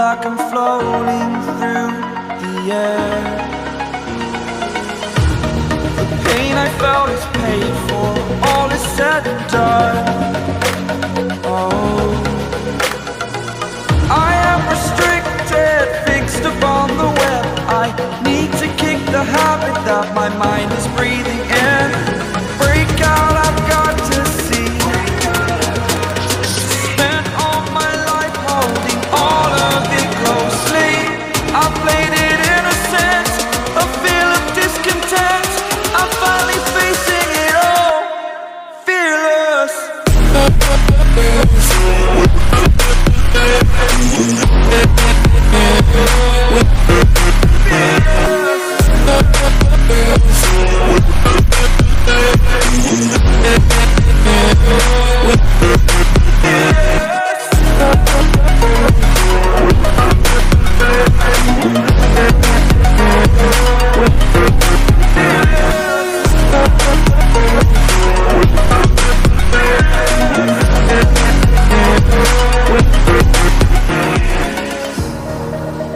like I'm floating through the air. The pain I felt is paid for, all is said and done. Oh, I am restricted, fixed upon the web. I need to kick the habit that my mind is breathing in. Break out, I've got to see. Spent all my life holding all of it closely. I played it innocent, a feel of discontent. I'm finally facing it all, fearless.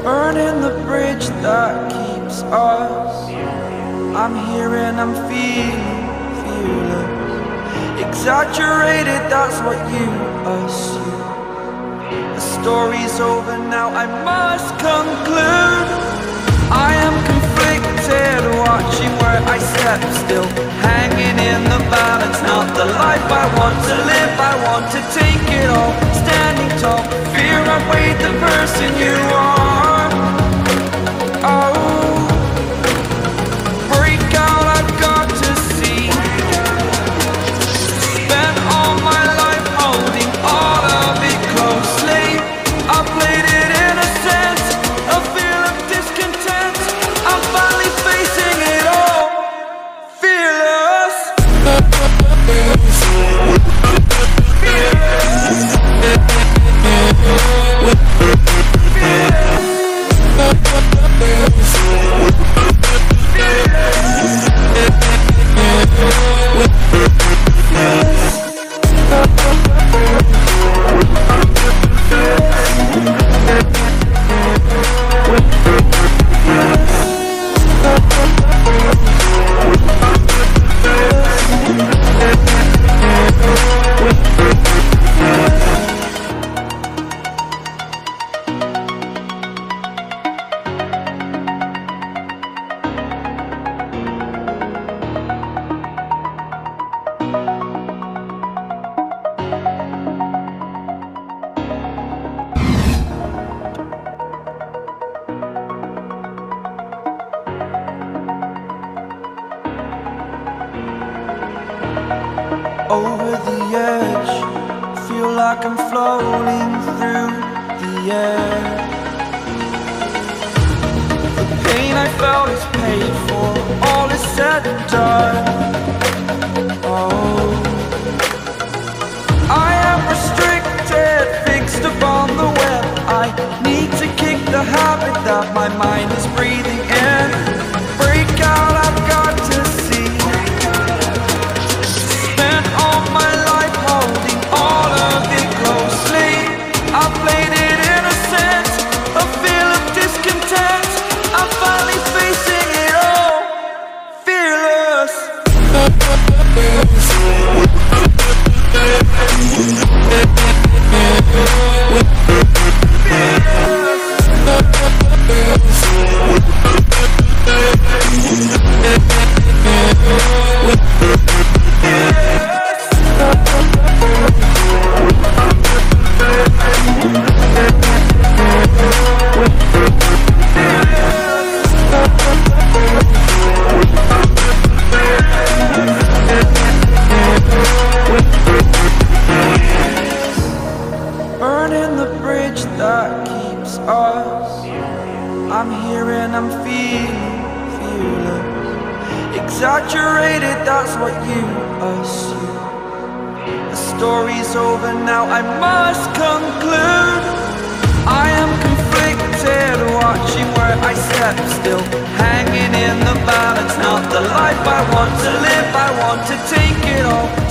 Burning the bridge that keeps us. I'm here and I'm feeling fearless. Exaggerated, that's what you assume. The story's over now, I must conclude. I am conflicted, watching where I step still, hanging in the balance. Not the life I want to live, I want to take it all. Standing tall, fear I weighed the person you are. Oh, break out, I've got to see. Spent all my life holding all of it closely. I played it innocent, a feel of discontent. I'm finally facing it all, fearless. Over the edge, feel like I'm floating through the air. The pain I felt is paid for, all is said and done. Oh, I am restricted, fixed upon the web. I need to kick the habit that my mind is breathing in. Break out, I've got to see. Spent all my life holding all of it closely. I played it innocent, a feel of discontent. I'm finally facing it all, fearless. Burning the bridge that keeps us. I'm here and I'm feeling fearless. Exaggerated, that's what you assume. The story's over now, I must conclude. I am conflicted, watching where I step still, hanging in the balance. Not the life I want to live, I want to take it all.